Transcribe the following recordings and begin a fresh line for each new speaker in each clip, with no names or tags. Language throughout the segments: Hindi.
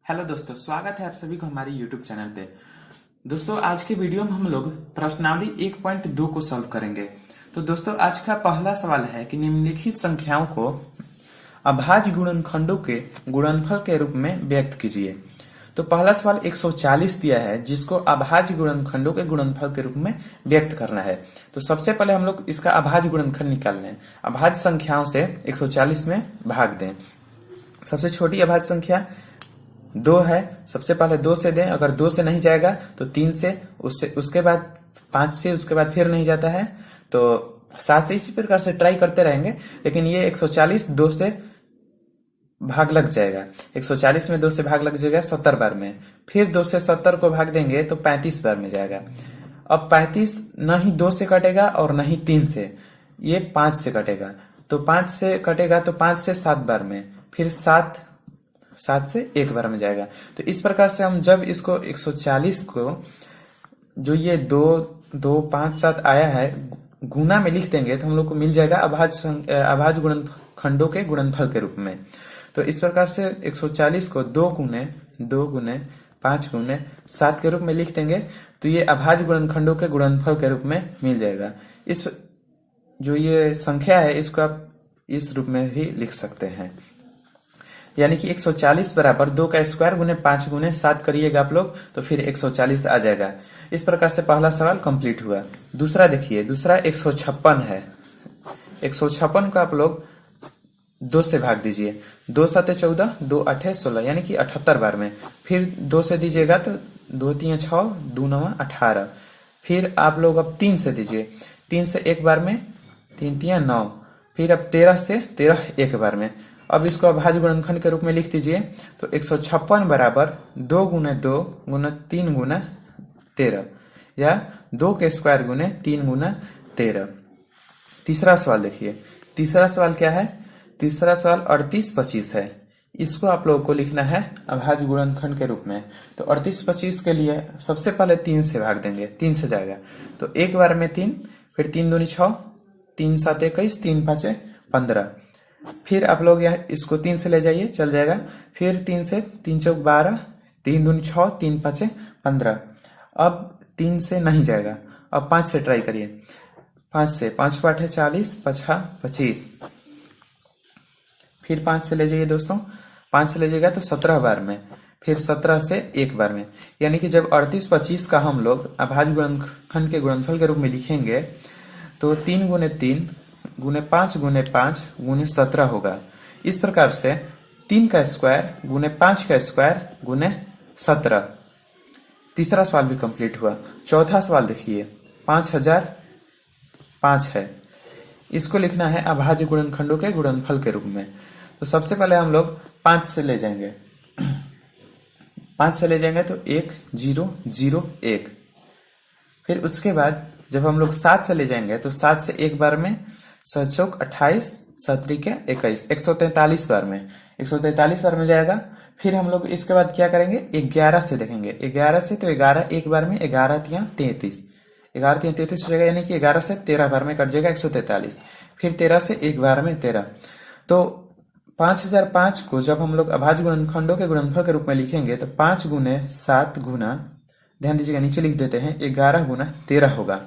हेलो दोस्तों, स्वागत है आप सभी को हमारे यूट्यूब चैनल पे। दोस्तों, आज के वीडियो में हम लोग प्रश्नावली 1.2 को सॉल्व करेंगे। तो दोस्तों, आज का पहला सवाल है कि निम्नलिखित संख्याओं को अभाज्य गुणनखंडों के गुणनफल के रूप में व्यक्त कीजिए। तो पहला सवाल 140 दिया है, जिसको अभाज्य गुणनखंडों के गुणनफल के रूप में व्यक्त करना है। तो सबसे पहले हम लोग इसका अभाज्य गुणनखंड निकाल लें। अभाज्य संख्याओं से 140 में भाग दें। सबसे छोटी अभाज्य संख्या 2 है, सबसे पहले 2 से दें। अगर 2 से नहीं जाएगा तो 3 से, उसके बाद 5 से, उसके बाद फिर नहीं जाता है तो 7 से। इसी प्रकार से ट्राई करते रहेंगे, लेकिन ये 140 2 से भाग लग जाएगा। 140 में 2 से भाग लग जाएगा 70 बार में। फिर 2 से 70 को भाग देंगे तो 35 बार में जाएगा। अब 35 न ही 2 से कटेगा और न ही 3 से, ये 5 से कटेगा। तो 5 से कटेगा तो 5 से 7 बार में, फिर 7 से 1 बार में जाएगा। तो इस प्रकार से हम जब इसको 140 को, जो ये 2 2 5 7 आया है, गुना में लिख देंगे तो हम लोग को मिल जाएगा अभाज्य गुणनखंडों के गुणनफल के रूप में। तो इस प्रकार से 140 को 2 गुने 5 गुने 7 के रूप में लिख देंगे तो ये अभाज्य गुणनखंडों के गुणनफल के रूप में मिल जाएगा। इस जो ये संख्या है, इसको आप इस रूप में भी लिख सकते हैं, यानी कि 140 बराबर 2 का स्क्वायर गुने 5 गुने 7 करिएगा आप लोग तो फिर 140 आ जाएगा। इस प्रकार से पहला सवाल कंप्लीट हुआ। दूसरा देखिए, दूसरा 156 है। 156 को आप लोग 2 से भाग दीजिए। 2 7 14, 2 8 16, यानी कि 78 बार में। फिर 2 से दीजिएगा तो 2 3 6, 2 9 18। फिर आप लोग अब 3 से दीजिए। 3 से 1 बार में, 3 3 9। फिर अब 13 से 13 1 बार में। अब इसको अभाज्य गुणनखंड के रूप में लिख दीजिए। तो 156 बराबर 2 गुने 2 गुने 3 गुना 13, या 2 के स्क्वायर गुने 3 गुना 13। तीसरा सवाल देखिए। तीसरा सवाल क्या है? तीसरा सवाल 38 25 है। इसको आप लोगों को लिखना है अभाज्य गुणनखंड के रूप में। तो 38 25 के लिए सबसे पहले 3 से भाग देंगे, 3 से जाएगा तो 1 बार में 3, फिर 3 दूनी 6, 3 7 21, 3 5 15। फिर आप लोग यहाँ इसको 3 से ले जाइए, चल जाएगा। फिर 3 से 3 चौक 12, 3 दूनी 6, 3 5 15। अब 3 से नहीं जाएगा, अब 5 से ट्राई करिए। 5 से, 5 8 40, 5 25। फिर 5 से ले जाइए दोस्तों। 5 से ले जाएगा तो 17 बार में, फिर 17 से 1 बार में। यानी कि जब 38 25 का हम लोग अभाज्य गुणनखंड के गुणनफल के रूप में लिखेंगे तो 3 गुने 3 गुने 5 गुने 5 गुने 17 होगा। इस प्रकार से 3 का स्क्वायर गुने 5 का स्क्वायर गुने 17। तीसरा सवाल भी कंप्लीट हुआ। चौथा सवाल देखिए, 5005 है। इसको लिखना है अभाज्य गुणनखंडों के गुणनफल के रूप में। तो सबसे पहले हम लोग 5 से ले जाएंगे। 5 से ले जाएंगे तो 1 0 0 1। फिर उसके बाद जब हम लोग 7 से ले जाएंगे तो 7 से 1 बार में, 7 चौक 28, 7 त्रिक 21, 143 बार में, 143 बार में जाएगा। फिर हम लोग इसके बाद क्या करेंगे, 11 से देखेंगे। 11 से तो 11 1 बार में, 11 3 33, 11 3 33 हो जाएगा, यानी कि 11 से 13 बार में कट जाएगा 143। फिर 13 से 1 बार में 13। तो 5005 को जब हम लोग अभाज्य गुणनखंडों के गुणनफल के रूप में लिखेंगे तो 5 गुने 7 गुना, ध्यान दीजिएगा नीचे लिख देते हैं, 11 गुना 13 होगा,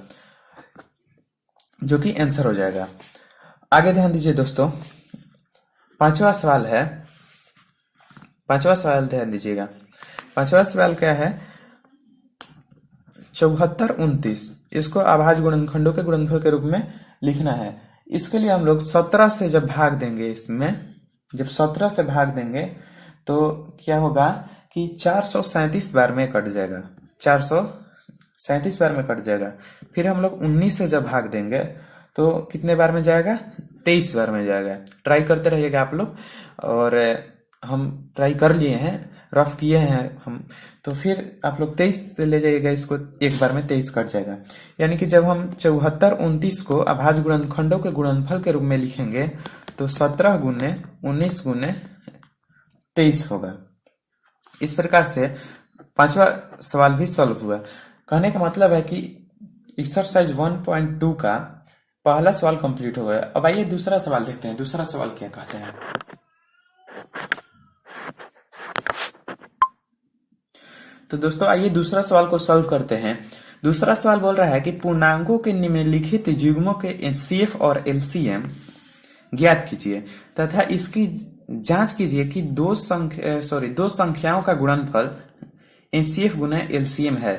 जो कि आंसर हो जाएगा। आगे ध्यान दीजिए दोस्तों, पांचवा सवाल है। पांचवा सवाल ध्यान दीजिएगा। पांचवा सवाल क्या है? 74 29। इसको अभाज्य गुणनखंडों के गुणनफल के रूप में लिखना है। इसके लिए हम लोग 17 से जब भाग देंगे, इसमें जब 17 से भाग देंगे तो क्या होगा कि 437 बार में कट जाएगा, 437 बार में कट जाएगा। फिर हम लोग 19 से जब भाग देंगे तो कितने बार में जाएगा? 23 बार में जाएगा। ट्राई करते रहिएगा आप लोग, और हम ट्राई कर लिए हैं, रफ किए हैं हम। तो फिर आप लोग 23 से ले जाइएगा इसको, 1 बार में 23 कट जाएगा। यानी कि जब हम 74 29 को अभाज्य गुणनखंडों के गुणनफल के रूप में लिखेंगे तो 17 गुने 19 गुने 23 होगा। इस प्रकार से पांचवा सवाल भी सॉल्व हुआ। कहने का मतलब है कि एक्सरसाइज 1.2 का पहला सवाल कंप्लीट हो गया। अब आइए दूसरा सवाल देखते हैं। दूसरा सवाल क्या कहते हैं? तो दोस्तों आइए दूसरा सवाल को सॉल्व करते हैं। दूसरा सवाल बोल रहा है कि पूर्णांकों के निम्नलिखित युग्मों के एचसीएफ और एलसीएम ज्ञात कीजिए तथा इसकी जांच कीजिए कि दो संख्याओं का गुणनफल एचसीएफ गुना एलसीएम है।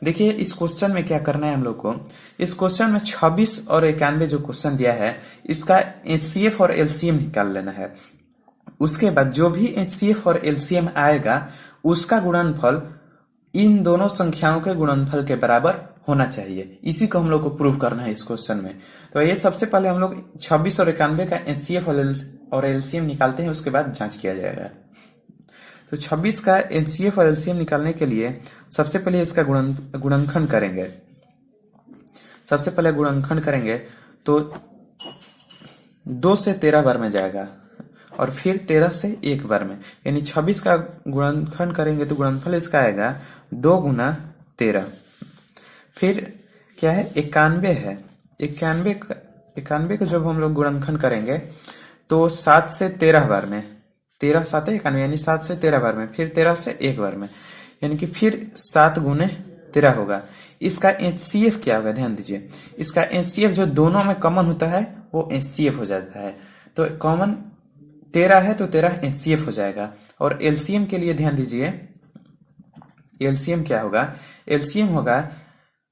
देखिए इस क्वेश्चन में क्या करना है हम लोग को। इस क्वेश्चन में 26 और 91 जो क्वेश्चन दिया है इसका एचसीएफ और एलसीएम निकाल लेना है। उसके बाद जो भी एचसीएफ और एलसीएम आएगा उसका गुणनफल इन दोनों संख्याओं के गुणनफल के बराबर होना चाहिए। इसी को हम लोग को प्रूव करना है इस क्वेश्चन में। तो ये सबसे पहले हम लोग 26 और 91 का एचसीएफ और एलसीएम निकालते हैं, उसके बाद जांच किया जाएगा। तो 26 का एचसीएफ और एलसीएम निकालने के लिए सबसे पहले इसका गुणनखंड करेंगे। सबसे पहले गुणनखंड करेंगे तो 2 से 13 बार में जाएगा और फिर 13 से 1 बार में, यानी 26 का गुणनखंड करेंगे तो गुणनफल इसका आएगा 2 गुना 13। फिर क्या है 91 है। 91 का जब हम लोग गुणनखंड करेंगे तो 7 से 13 बार में, 13 7 91 यानी 7 से 13 बार में, फिर 13 से 1 बार में, यानी कि फिर 7 गुने 13 होगा। इसका एचसीएफ क्या होगा ध्यान दीजिए। इसका एचसीएफ जो दोनों में कॉमन होता है वो एचसीएफ हो जाता है। तो कॉमन 13 है तो 13 एचसीएफ हो जाएगा। और एलसीएम के लिए ध्यान दीजिए, एलसीएम क्या होगा। एलसीएम होगा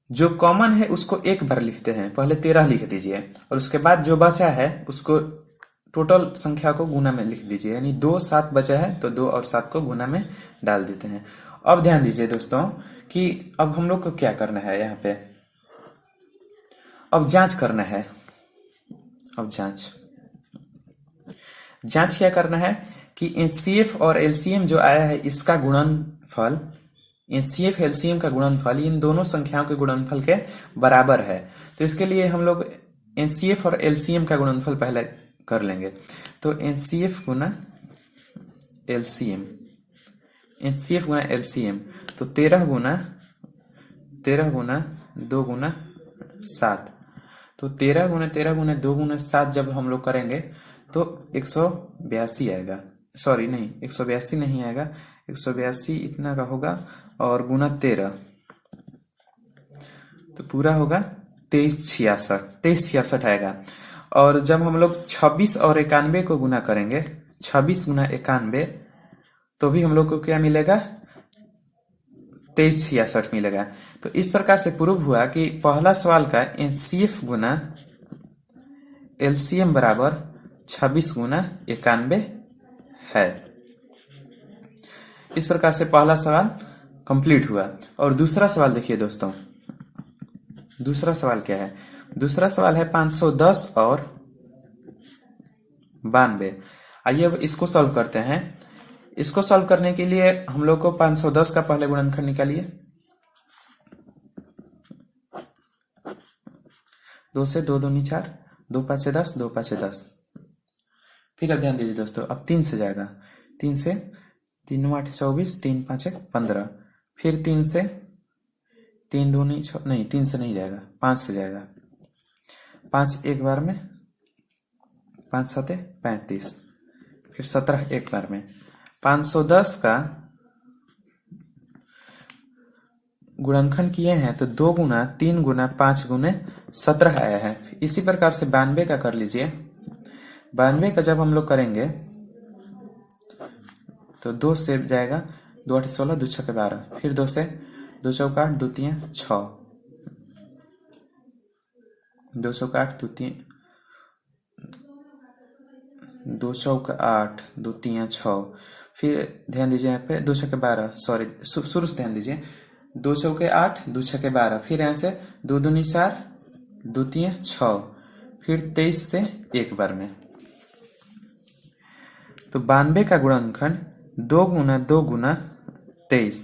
जो कॉमन है उसको एक बार लिखते हैं, पहले 13 लिख दीजिए और उसके बाद जो बचा है उसको टोटल संख्या को गुना में लिख दीजिए, यानी 2 7 बचा है तो 2 और 7 को गुना में डाल देते हैं। अब ध्यान दीजिए दोस्तों कि अब हम लोग को क्या करना है यहाँ पे, अब जांच करना है। अब जांच क्या करना है कि एचसीएफ और एलसीएम जो आया है इसका गुणनफल, एचसीएफ एलसीएम का गुणनफल इन दोनों संख्याओं के गुणनफल के बराबर है। तो इसके लिए हम लोग एचसीएफ और एलसीएम का गुणनफल पहले कर लेंगे। तो एचसीएफ गुना एलसीएम, एचसीएफ गुना एलसीएम, तो 13 गुना 2 गुना 7, तो 13 गुना 2 गुना 7 जब हम लोग करेंगे तो 182 आएगा। सॉरी नहीं, 182 नहीं आएगा, 182 इतना का होगा और गुना 13 तो पूरा होगा 2366 आएगा। और जब हम लोग 26 और 91 को गुना करेंगे, 26 गुना 91, तो भी हम लोग को क्या मिलेगा 2366 मिलेगा। तो इस प्रकार से प्रूव हुआ कि पहला सवाल का एचसीएफ गुना एलसीएम बराबर 26 गुना 91 है। इस प्रकार से पहला सवाल कंप्लीट हुआ। और दूसरा सवाल देखिए दोस्तों, दूसरा सवाल क्या है। दूसरा सवाल है 510 और 92। आइए अब इसको सॉल्व करते हैं। इसको सॉल्व करने के लिए हम लोग को 510 का पहले गुणनखंड निकालिए। 2 से 2 दूनी 4, 2 5 10, 2 5 10। फिर अब ध्यान दीजिए दोस्तों, अब 3 से जाएगा। 3 से 3 8 24, 3 5 15। फिर 3 से 3 दूनी 6, नहीं 3 से नहीं जाएगा, 5 से जाएगा। 5 एक बार में, 5 7 35, फिर 17 एक बार में। 510 का गुणनखंड किए हैं तो 2 गुना 3 गुना 5 गुने 17 आया है। इसी प्रकार से 92 का कर लीजिए। 92 का जब हम लोग करेंगे तो 2 से जाएगा, 2 8 16, 2 6 12, फिर 2 से 2 चौका 8, 2 3 6, 2 चौका 8, 2 चौका 8, 2 3 6। फिर ध्यान दीजिए यहाँ पे 2 6 12, सॉरी शुरू से ध्यान दीजिए। 2 चौके 8, 2 6 12, फिर यहाँ से 2 दूनी 4, 2 3 6, फिर 23 से एक बार में। तो 92 का गुणनखंड 2 गुना 2 गुना 23।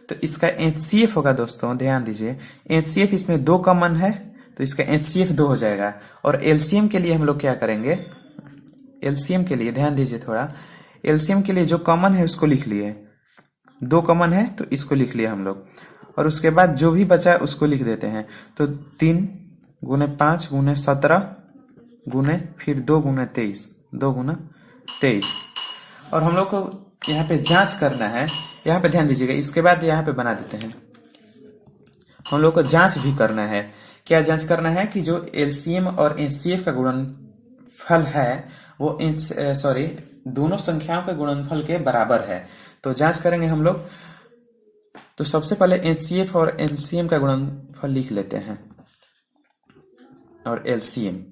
तो इसका एचसीएफ होगा दोस्तों, ध्यान दीजिए एचसीएफ इसमें 2 कॉमन है तो इसका एचसीएफ 2 हो जाएगा। और एलसीएम के लिए हम लोग क्या करेंगे, एलसीएम के लिए ध्यान दीजिए थोड़ा, एलसीएम के लिए जो कॉमन है उसको लिख लिए, 2 कॉमन है तो इसको लिख लिया हम लोग, और उसके बाद जो भी बचा उसको लिख देते हैं। तो 3 गुने 5 गुने 17 गुने फिर 2 गुने 23, 2 गुना 23। और हम लोग को यहाँ पे जांच करना है, यहाँ पे ध्यान दीजिएगा। इसके बाद यहाँ पे बना देते हैं, हम लोग को जांच भी करना है। क्या जांच करना है कि जो एलसीएम और एचसीएफ का गुणनफल है वो दोनों संख्याओं के गुणनफल के बराबर है। तो जांच करेंगे हम लोग। तो सबसे पहले एचसीएफ और एलसीएम का गुणनफल लिख लेते हैं, और एलसीएम,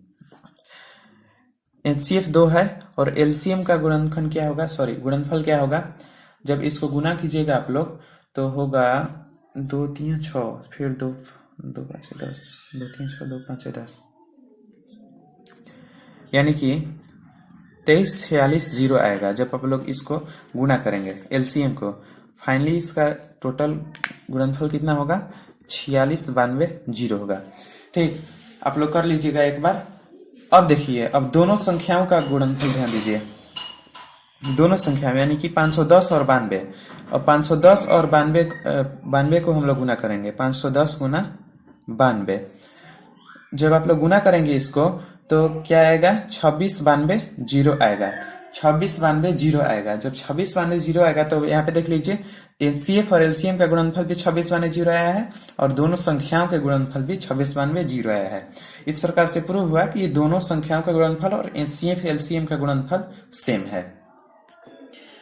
एचसीएफ 2 है और एलसीएम का गुणनफल क्या होगा, गुणनफल क्या होगा, जब इसको गुना कीजिएगा आप लोग तो होगा 2 3 6, फिर 2 2 5 10, 2 3 6 2 5 10, यानी कि 23 46 0 आएगा जब आप लोग इसको गुना करेंगे एलसीएम को। फाइनली इसका टोटल गुणनफल कितना होगा, 46 92 0 होगा। ठीक, आप लोग कर लीजिएगा एक बार। अब देखिए, अब दोनों संख्याओं का गुणनफल ध्यान दीजिए, दोनों संख्या में, यानी कि 510 और 92। और 510 और 92 को हम लोग गुना करेंगे, 510 गुना 92। जब आप लोग गुना करेंगे इसको तो क्या आएगा, 26 92 0 आएगा, 26 92 0 आएगा। जब 26 92 0 आएगा तो यहाँ पे देख लीजिए, एचसीएफ और एलसीएम का गुणनफल भी 26 92 0 आया है और दोनों संख्याओं के गुणनफल भी 26 92 0 आया है। इस प्रकार से प्रूव हुआ कि ये दोनों संख्याओं का गुणनफल और एचसीएफ एलसीएम का गुणनफल सेम है।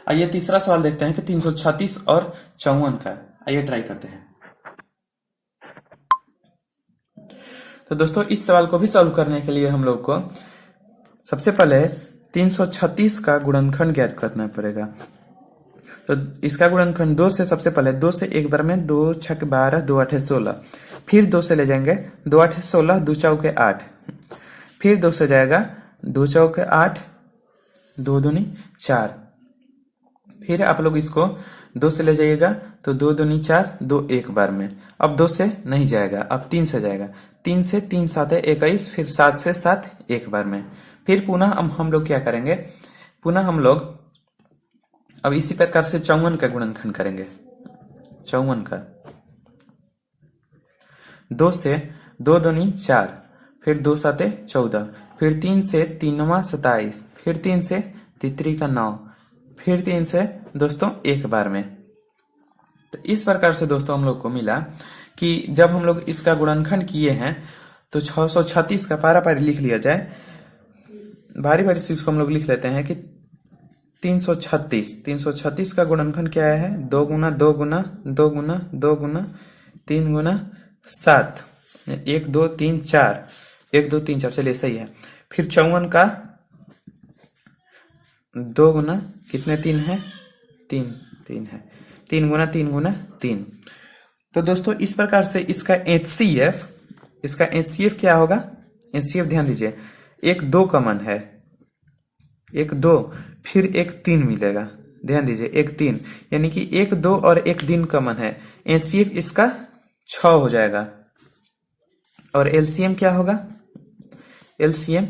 आइए तीसरा सवाल देखते हैं कि 336 और 54 का। आइए ट्राई करते हैं। तो दोस्तों, इस सवाल को भी सॉल्व करने के लिए हम लोग को सबसे पहले 336 का गुणनखंड ज्ञात करना पड़ेगा। तो इसका गुणनखंड 2 से, सबसे पहले 2 से एक बार में 2 6 12 2 8 16, फिर 2 से ले जाएंगे 2 8 16 2 4 8, फिर 2 से जाएगा 2 4 8 2 दूनी 4, फिर आप लोग इसको 2 से ले जाइएगा तो 2 दूनी 4 2 एक बार में। अब 2 से नहीं जाएगा, अब 3 से जाएगा, 3 से 3 7 21, फिर 7 से 7 एक बार में। फिर पुनः हम लोग क्या करेंगे, पुनः हम लोग अब इसी प्रकार से 54 का गुणनखंड करेंगे। 54 का 2 से 2 दूनी 4, फिर 2 7 14, फिर 3 से 3 27, फिर 3 से 3 का 9, फिर 3 से दोस्तों एक बार में। तो इस प्रकार से दोस्तों हम लोग को मिला कि जब हम लोग इसका गुणनखंड किए हैं तो 636 का पारा पारी लिख लिया जाए। भारी भारी चीज को हम लोग लिख लेते हैं कि 336 का गुणनखंड क्या है, 2 गुना 2 गुना 2 गुना 2 गुना 3 गुना 7, 1 2 3 4, 1 2 3 4, चलिए सही है। फिर 54 का 2 गुना कितने 3 है, 3 है, 3 गुना 3 गुना 3। तो दोस्तों इस प्रकार से इसका एचसीएफ क्या होगा, एचसीएफ ध्यान दीजिए, एक 2 कॉमन है, एक 2, फिर एक 3 मिलेगा, ध्यान दीजिए एक 3, यानी कि एक 2 और एक 3 कॉमन है। एचसीएफ इसका 6 हो जाएगा। और एलसीएम क्या होगा, एलसीएम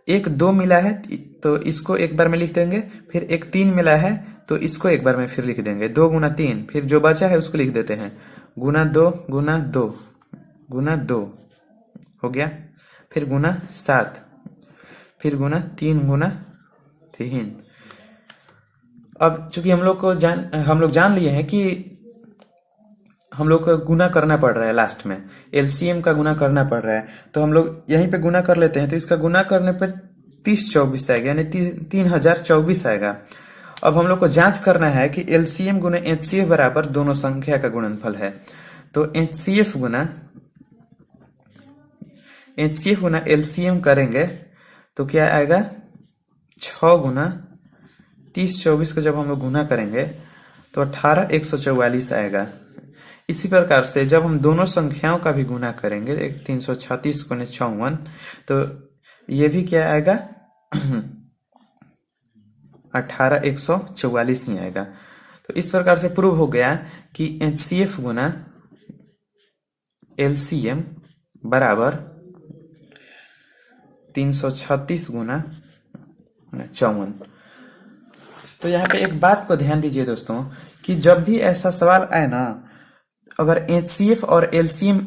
एक 2 मिला है तो इसको एक बार में लिख देंगे, फिर एक 3 मिला है तो इसको एक बार में फिर लिख देंगे, 2 गुना 3, फिर जो बचा है उसको लिख देते हैं, गुना 2 गुना 2 गुना 2 हो गया, फिर गुना 7, फिर गुना 3 गुना 3। अब चूंकि हम लोग जान लिए हैं कि हम लोग को गुना करना पड़ रहा है, लास्ट में एलसीएम का गुना करना पड़ रहा है, तो हम लोग यहीं पे गुना कर लेते हैं। तो इसका गुना करने पर 30 24 आएगा, यानी 3024 आएगा। अब हम लोग को जांच करना है कि एलसीएम गुना एचसीएफ बराबर दोनों संख्या का गुणनफल है। तो एचसीएफ गुना एलसीएम करेंगे तो क्या आएगा, 6 गुना 30 24 को जब हम लोग गुना करेंगे तो 18 144 आएगा। इसी प्रकार से जब हम दोनों संख्याओं का भी गुना करेंगे, 336 गुने 54, तो ये भी क्या आएगा 18 144 ही आएगा। तो इस प्रकार से प्रूव हो गया कि एचसीएफ गुना एलसीएम बराबर 336 गुना 54। तो यहाँ पे एक बात को ध्यान दीजिए दोस्तों कि जब भी ऐसा सवाल आए ना, अगर एचसीएफ और एलसीएम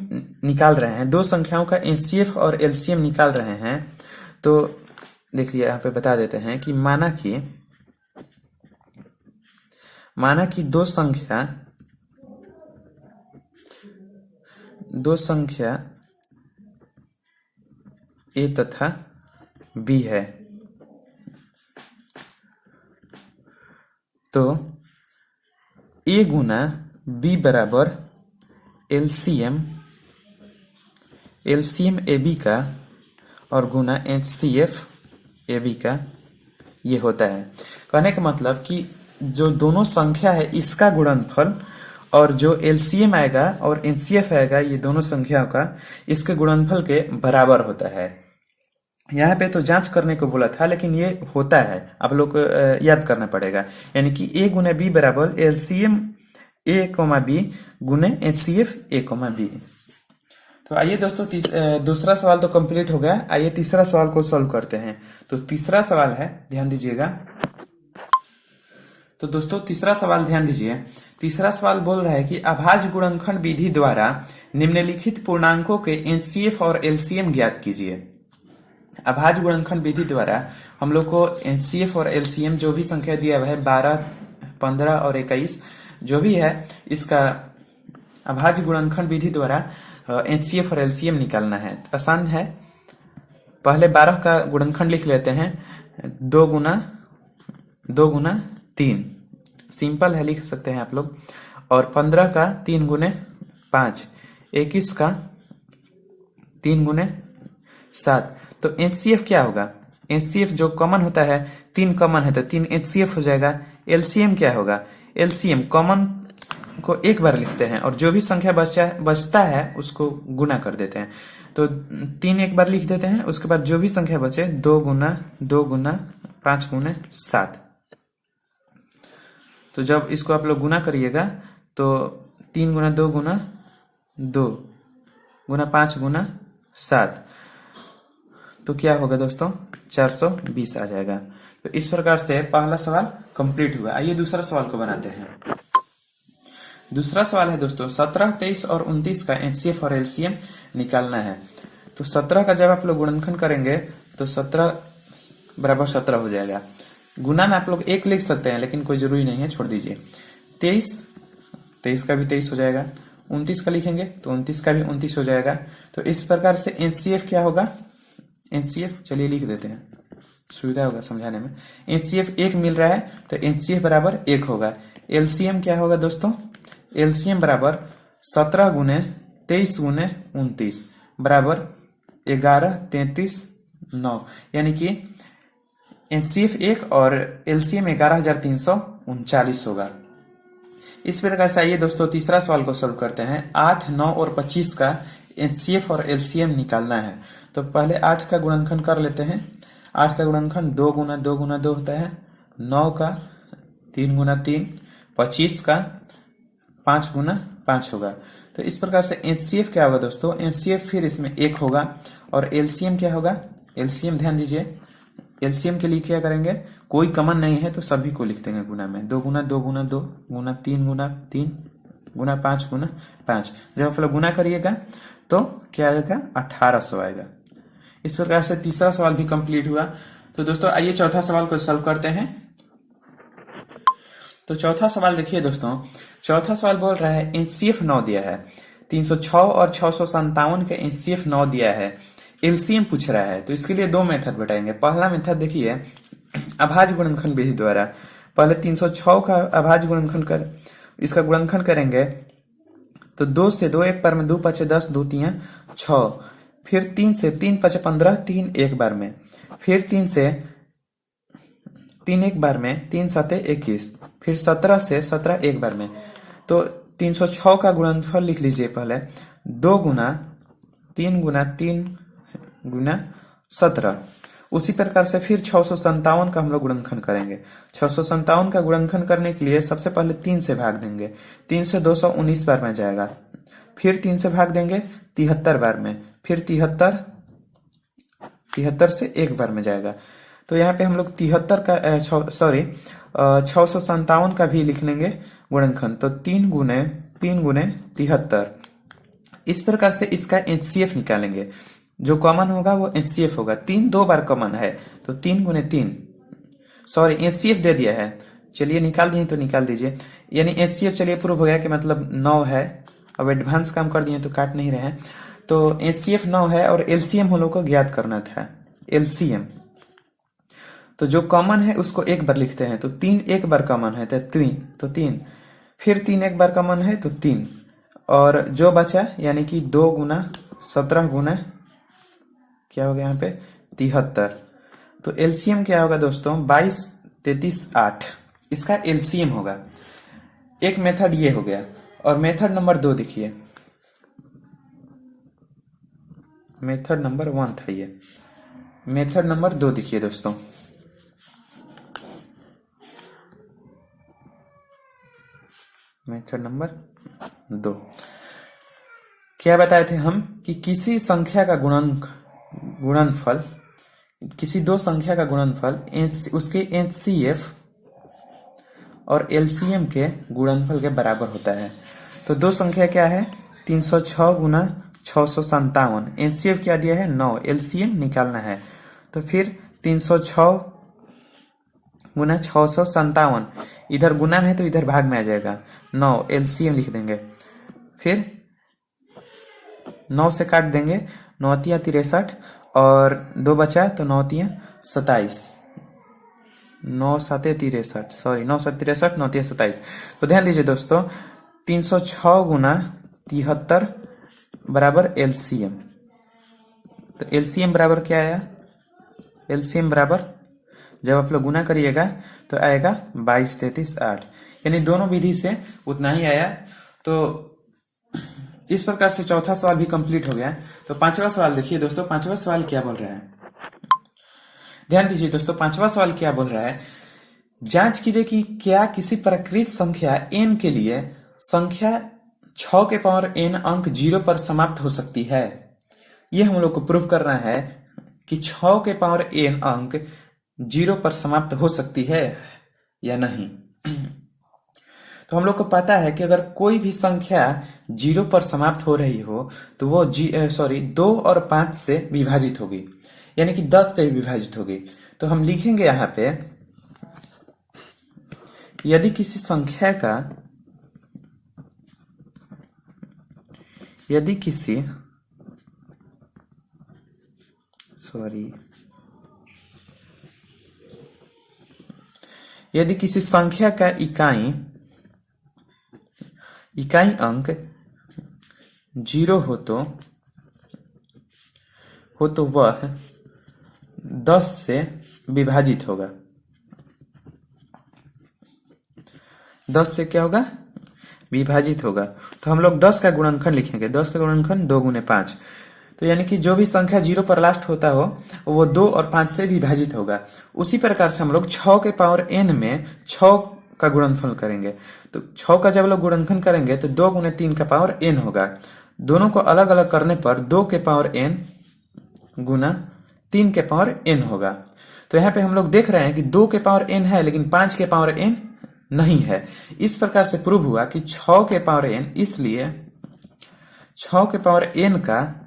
निकाल रहे हैं, दो संख्याओं का एचसीएफ और एलसीएम निकाल रहे हैं, तो देखिए यहाँ पे बता देते हैं कि माना कि माना कि दो संख्या ए तथा बी है, तो ए गुना बी बराबर एलसीएम ए बी का और गुना एचसीएफ ए बी का ये होता है। कहने का मतलब कि जो दोनों संख्या है इसका गुणनफल और जो एलसीएम आएगा और एचसीएफ आएगा, ये दोनों संख्याओं का इसके गुणनफल के बराबर होता है। यहाँ पे तो जांच करने को बोला था, लेकिन ये होता है, आप लोग को याद करना पड़ेगा। यानी कि ए गुना बी बराबर एलसीएम ए कोमा बी गुने एचसीएफ ए कोमा बी। तो आइए दोस्तों, दूसरा सवाल तो कंप्लीट हो गया। आइए तीसरा सवाल को सॉल्व करते हैं। तो तीसरा सवाल है, ध्यान दीजिएगा। तो दोस्तों तीसरा सवाल ध्यान दीजिए। तीसरा सवाल बोल रहा है कि अभाज्य गुणनखंड विधि द्वारा निम्नलिखित पूर्णांकों के एचसीएफ और एलसीएम ज्ञात कीजिए। अभाज्य गुणनखंड विधि द्वारा हम लोग को एचसीएफ और एलसीएम जो भी संख्या दिया हुआ है 12, 15 और 21 जो भी है, इसका अभाज्य गुणनखंड विधि द्वारा एचसीएफ और एलसीएम निकालना है। तो आसान है, पहले 12 का गुणनखंड लिख लेते हैं, 2 गुना 3, सिंपल है, लिख सकते हैं आप लोग। और 15 का 3 गुने 5, 21 का 3 गुने 7। तो एचसीएफ क्या होगा? एचसीएफ जो कॉमन होता है, 3 कॉमन है तो 3 एचसीएफ हो जाएगा। एलसीएम क्या होगा? एलसीएम कॉमन को एक बार लिखते हैं और जो भी संख्या बचता है उसको गुना कर देते हैं। तो 3 एक बार लिख देते हैं, उसके बाद जो भी संख्या बचे 2 गुना 5 गुने 7। तो जब इसको आप लोग गुना करिएगा तो 3 गुना 2 गुना 2 गुना 5 गुना 7, तो क्या होगा दोस्तों? 420 आ जाएगा। तो इस प्रकार से पहला सवाल कंप्लीट हुआ। आइए दूसरा सवाल को बनाते हैं। दूसरा सवाल है दोस्तों 17, 23 और 29 का एचसीएफ और एलसीएम निकालना है। तो 17 का जब आप लोग गुणनखंड करेंगे तो 17 बराबर 17 हो जाएगा। गुना में आप लोग 1 लिख सकते हैं, लेकिन कोई जरूरी नहीं है, छोड़ दीजिए। 23 का भी 23 हो जाएगा। 29 का लिखेंगे तो 29 का भी 29 हो जाएगा। तो इस प्रकार से एचसीएफ क्या होगा? एचसीएफ चलिए लिख देते हैं, सुविधा होगा समझाने में। एचसीएफ 1 मिल रहा है तो एचसीएफ बराबर 1 होगा। एलसीएम क्या होगा दोस्तों? एलसीएम बराबर 17 गुने 23 गुने 29 बराबर 11, 33, 9, यानी कि एचसीएफ 1 और एलसीएम 11,339 होगा। इस प्रकार से आइए दोस्तों तीसरा सवाल को सॉल्व करते हैं। 8, 9 और 25 का एचसीएफ और एलसीएम निकालना है। तो पहले 8 का गुणनखंड कर लेते हैं। 8 का गुणनखंड 2 गुना 2 गुना 2 होता है। 9 का 3 गुना 3, 25 का 5 गुना 5 होगा। तो इस प्रकार से एचसीएफ क्या होगा दोस्तों? एचसीएफ फिर इसमें 1 होगा। और एलसीएम क्या होगा? एलसीएम ध्यान दीजिए, एलसीएम के लिए क्या करेंगे? कोई कॉमन नहीं है तो सभी को लिख देंगे गुना में। 2 गुना 2 गुना 2 गुना 3 गुना 3 गुना 5 गुना 5। जब आप लोग गुना करिएगा तो क्या आएगा? 1800 आएगा। इस प्रकार से तीसरा सवाल भी कंप्लीट हुआ। तो दोस्तों आइए चौथा सवाल को सॉल्व करते हैं। तो चौथा सवाल देखिए दोस्तों, चौथा सवाल बोल रहा है एचसीएफ 9 दिया है, 306 और 657 के एचसीएफ 9 दिया है, एलसीएम पूछ रहा है। तो इसके लिए 2 मेथड बताएंगे। पहला मेथड देखिए अभाज्य गुणनखंड विधि द्वारा। पहले 306 का अभाज्य गुणनखंड इसका गुणनखंड करेंगे तो 2 से 2 एक बार में, 2 5 10, 2 3 6, फिर 3 से 3 5 15, 3 एक बार में, फिर 3 से 3 एक बार में, 3 7 21, फिर 17 से 17 एक बार में। तो 306 का गुणनफल लिख लीजिए पहले, 2 गुना 3 गुना 3 गुना 17। उसी प्रकार से फिर 657 का हम लोग गुणनखंड करेंगे। 657 का गुणनखंड करने के लिए सबसे पहले 3 से भाग देंगे, 3 से 219 बार में जाएगा, फिर 3 से भाग देंगे 73 बार में, फिर 73 से एक बार में जाएगा। तो यहाँ पे हम लोग 657 का भी लिख लेंगे गुणनखंड। तो 3 गुने 73। इस प्रकार से इसका एचसीएफ निकालेंगे। जो कॉमन होगा वो एचसीएफ होगा। 3 2 बार कॉमन है तो 3 गुने 3, सॉरी एचसीएफ दे दिया है चलिए निकाल दिए तो निकाल दीजिए। यानी एचसीएफ चलिए प्रूव हो गया कि मतलब 9 है। अब एडवांस काम कर दिए तो काट नहीं रहे हैं। तो एचसीएफ 9 है और एलसीएम हम लोग को ज्ञात करना था। एलसीएम तो जो कॉमन है उसको एक बार लिखते हैं, तो 3 एक बार कॉमन है तो 3, फिर 3 एक बार कॉमन है तो 3, और जो बचा यानी कि 2 गुना 17 गुना क्या हो गया यहाँ पे 73। तो एलसीएम क्या होगा दोस्तों 22, 33, 8। इसका एलसीएम होगा। एक मेथड ये हो गया। और मेथड नंबर 2 देखिए, मेथड नंबर 1 था ये। मेथड नंबर 2 देखिए दोस्तों, मेथड नंबर 2 क्या बताए थे हम कि किसी संख्या का गुणनफल, किसी दो संख्या का गुणनफल उसके एचसीएफ और एलसीएम के गुणनफल के बराबर होता है। तो दो संख्या क्या है 306 गुना 657। एचसीएफ क्या दिया है 9, एलसीएम निकालना है। तो फिर 306 गुना 657, इधर गुना में है तो इधर भाग में आ जाएगा 9, एलसीएम लिख देंगे। फिर 9 से काट देंगे, 9 तिया 63 और 2 बचा तो 9 तिया 27, 9 7 63, सॉरी 9 7 63, 9 तिया 27। तो ध्यान दीजिए दोस्तों 306 गुना 73 बराबर एलसीएम। तो एलसीएम बराबर क्या आया, एलसीएम बराबर जब आप लोग गुना करिएगा तो आएगा 22, 33, 8। यानी दोनों विधि से उतना ही आया। तो इस प्रकार से चौथा सवाल भी कंप्लीट हो गया। तो पांचवा सवाल देखिए दोस्तों, पांचवा सवाल क्या बोल रहा है, ध्यान दीजिए दोस्तों। पांचवा सवाल क्या बोल रहा है, जांच कीजिए कि क्या किसी प्रकृत संख्या n के लिए संख्या 6 के पावर n अंक 0 पर समाप्त हो सकती है। यह हम लोग को प्रूव करना है कि 6 के पावर n अंक 0 पर समाप्त हो सकती है या नहीं। तो हम लोग को पता है कि अगर कोई भी संख्या 0 पर समाप्त हो रही हो तो वो 2 और 5 से विभाजित होगी, यानी कि 10 से विभाजित होगी। तो हम लिखेंगे यहां पे, यदि किसी संख्या का, यदि किसी संख्या का इकाई अंक 0 हो तो वह 10 से विभाजित होगा। 10 से क्या होगा विभाजित होगा। तो हम लोग 10 का गुणनखंड लिखेंगे। 10 का गुणनखंड 2 गुने 5। तो यानी कि जो भी संख्या 0 पर लास्ट होता हो वो 2 और 5 से विभाजित होगा। उसी प्रकार से हम लोग 6 के पावर n में 6 का गुणनफल करेंगे। तो 6 का जब लोग गुणनखंड करेंगे तो 2 गुने 3 का पावर n होगा। दोनों को अलग अलग करने पर 2 के पावर n गुना 3 के पावर n होगा। तो यहाँ पे हम लोग देख रहे हैं कि 2 के पावर n है लेकिन 5 के पावर n नहीं है। इस प्रकार से प्रूव हुआ कि 6 के पावर n, इसलिए 6 के पावर n का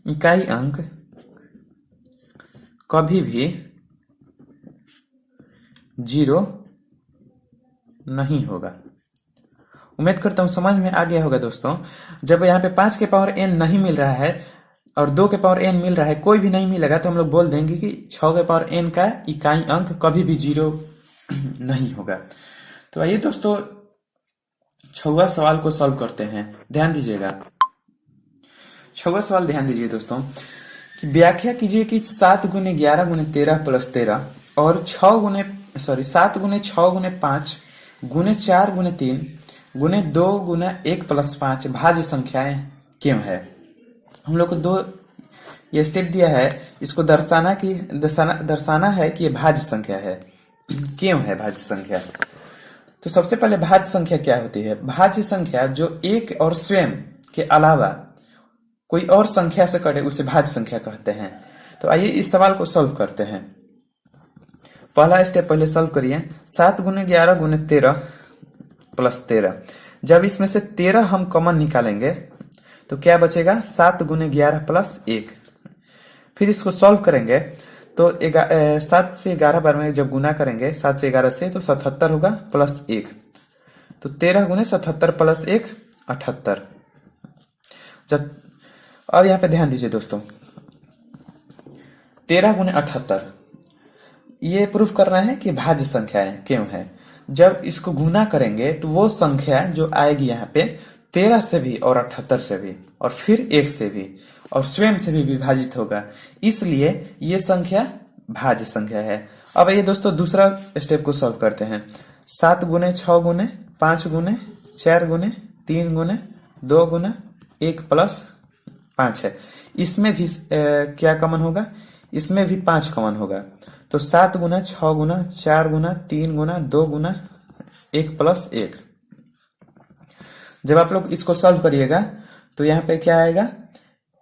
इकाई अंक कभी भी 0 नहीं होगा। उम्मीद करता हूं समझ में आ गया होगा दोस्तों। जब यहाँ पे 5 के पावर n नहीं मिल रहा है और 2 के पावर n मिल रहा है, कोई भी नहीं मिलेगा तो हम लोग बोल देंगे कि 6 के पावर n का इकाई अंक कभी भी 0 नहीं होगा। तो आइए दोस्तों 6वां सवाल को सॉल्व करते हैं। ध्यान दीजिएगा 6वां सवाल, ध्यान दीजिए दोस्तों कि व्याख्या कीजिए कि 7 गुने 11 गुने 13 प्लस 13 और 7 गुने 6 गुने 5 गुने 4 गुने 3 गुने 2 गुना 1 प्लस 5 भाज्य संख्याएं क्यों है। हम लोग को 2 ये स्टेप दिया है, इसको दर्शाना है कि ये भाज्य संख्या है। क्यों है भाज्य संख्या। तो सबसे पहले भाज्य संख्या क्या होती है। भाज्य संख्या जो एक और स्वयं के अलावा कोई और संख्या से कटे उसे भाज्य संख्या कहते हैं। तो आइए इस सवाल को सॉल्व करते हैं। पहला स्टेप पहले सॉल्व करिए। 7 गुने 11 गुने 13 प्लस 13। जब इसमें से 13 हम कॉमन निकालेंगे तो क्या बचेगा 7 गुने 11 प्लस 1। फिर इसको सॉल्व करेंगे तो 7 से 11 बार में जब गुना करेंगे 7 से 11 से तो 77 होगा प्लस 1, तो 13 गुने 77 प्लस 1 78। जब अब यहाँ पे ध्यान दीजिए दोस्तों, 13 गुने 78 ये प्रूफ कर रहे हैं कि भाज्य संख्याएं क्यों है। जब इसको गुना करेंगे तो वो संख्या जो आएगी यहाँ पे 13 से भी और 78 से भी और फिर 1 से भी और स्वयं से भी विभाजित होगा, इसलिए ये संख्या भाज्य संख्या है। अब ये दोस्तों दूसरा स्टेप को सॉल्व करते हैं। 7 गुने 6 गुने 5 गुने 4 गुने 3 गुने 2 गुना 1 प्लस 5 है। इसमें भी क्या कॉमन होगा, इसमें भी 5 कॉमन होगा। तो 7 गुना 6 गुना 4 गुना 3 गुना 2 गुना 1 प्लस 1। जब आप लोग इसको सॉल्व करिएगा तो यहाँ पे क्या आएगा,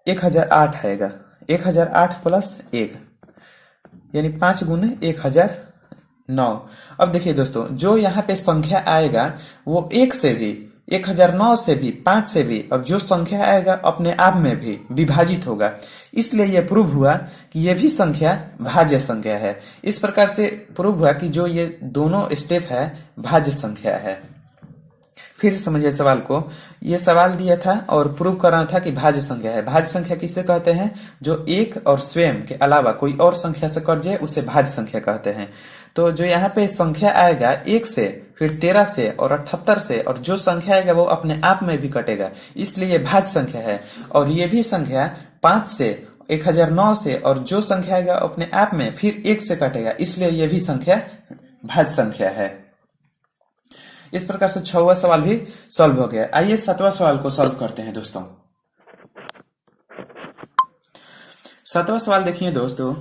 1008 आएगा। 1008 प्लस 1 यानी 5 गुने 1009। अब देखिए दोस्तों, जो यहाँ पे संख्या आएगा वो 1 से भी 1009 से भी 5 से भी और जो संख्या आएगा अपने आप में भी विभाजित होगा, इसलिए यह प्रूव हुआ कि यह भी संख्या भाज्य संख्या है। इस प्रकार से प्रूव हुआ कि जो ये दोनों स्टेप है भाज्य संख्या है। फिर समझिए सवाल को, ये सवाल दिया था और प्रूव करना था कि भाज्य संख्या है। भाज्य संख्या किसे कहते हैं, जो एक और स्वयं के अलावा कोई और संख्या से कट जाए उसे भाज्य संख्या कहते हैं। तो जो यहाँ पे संख्या आएगा 1 से फिर 13 से और 78 से और जो संख्या आएगा वो अपने आप में भी कटेगा, इसलिए ये भाज्य संख्या है। और ये भी संख्या 5 से 1009 से और जो संख्या आएगा अपने आप में फिर 1 से कटेगा, इसलिए ये भी संख्या भाज्य संख्या है। इस प्रकार से 6वां सवाल भी सॉल्व हो गया। आइए 7वां सवाल को सॉल्व करते हैं दोस्तों। 7वां सवाल देखिए दोस्तों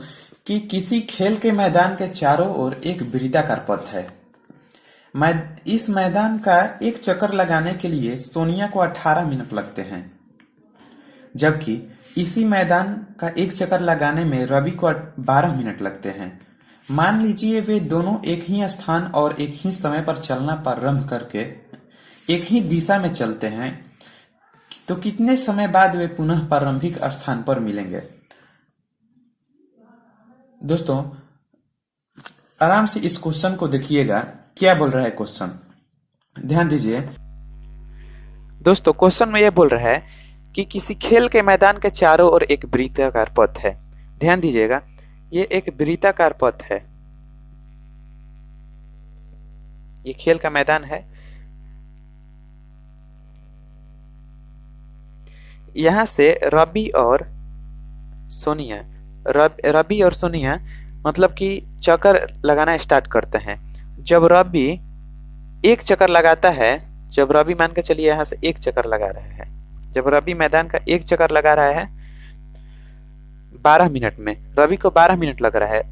कि किसी खेल के मैदान के चारों ओर एक वृत्ताकार पथ है। इस मैदान का एक चक्कर लगाने के लिए सोनिया को 18 मिनट लगते हैं, जबकि इसी मैदान का एक चक्कर लगाने में रवि को 12 मिनट लगते हैं। मान लीजिए वे दोनों एक ही स्थान और एक ही समय पर चलना प्रारंभ करके एक ही दिशा में चलते हैं, तो कितने समय बाद वे पुनः प्रारंभिक स्थान पर मिलेंगे। दोस्तों आराम से इस क्वेश्चन को देखिएगा, क्या बोल रहा है क्वेश्चन, ध्यान दीजिए दोस्तों। क्वेश्चन में यह बोल रहा है कि किसी खेल के मैदान के चारों ओर एक वृत्ताकार पथ है। ध्यान दीजिएगा, ये एक वृत्ताकार पथ है, ये खेल का मैदान है। यहां से रवि और सोनिया मतलब कि चक्कर लगाना स्टार्ट करते हैं। जब रवि एक चक्कर लगाता है, जब रवि मान के चलिए यहां से एक चक्कर लगा रहा है, जब रवि मैदान का एक चक्कर लगा रहा है 12 मिनट में, रवि को 12 मिनट लग रहा है,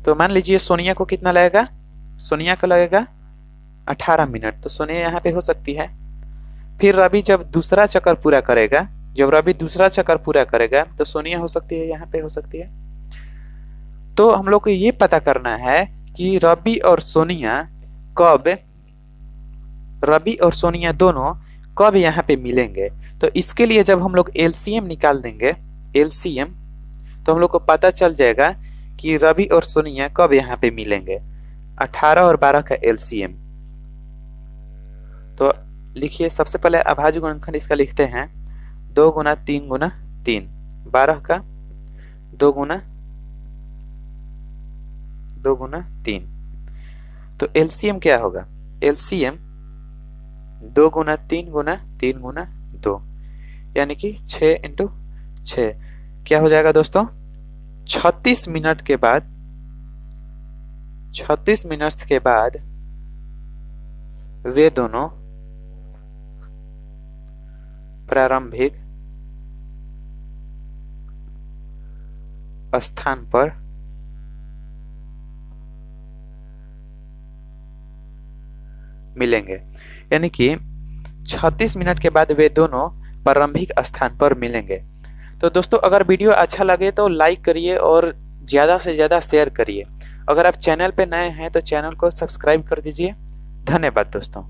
तो मान लीजिए सोनिया को कितना लगेगा, सोनिया को लगेगा 18 मिनट, तो सोनिया यहाँ पे हो सकती है। फिर रवि जब दूसरा चक्कर पूरा करेगा, जब रवि दूसरा चक्कर पूरा करेगा तो सोनिया हो सकती है, यहाँ पे हो सकती है। तो हम लोग को ये पता करना है कि रवि और सोनिया दोनों कब यहाँ पे मिलेंगे। तो इसके लिए जब हम लोग एलसीएम निकाल देंगे, एलसीएम, तो हम लोग को पता चल जाएगा कि रवि और सोनिया कब यहाँ पे मिलेंगे। 18 और 12 का एलसीएम। तो लिखिए, सबसे पहले अभाज्य गुणनखंड इसका लिखते हैं 2 गुना 3 गुना 3, 12 का 2 गुना 3। तो एलसीएम क्या होगा, एलसीएम 2 गुना 3 गुना 3 गुना 2 यानी कि 6 इंटू 6 क्या हो जाएगा दोस्तों, 36 मिनट के बाद वे दोनों प्रारंभिक स्थान पर मिलेंगे। यानी कि 36 मिनट के बाद वे दोनों प्रारंभिक स्थान पर मिलेंगे। तो दोस्तों अगर वीडियो अच्छा लगे तो लाइक करिए और ज़्यादा से ज़्यादा शेयर करिए। अगर आप चैनल पे नए हैं तो चैनल को सब्सक्राइब कर दीजिए। धन्यवाद दोस्तों।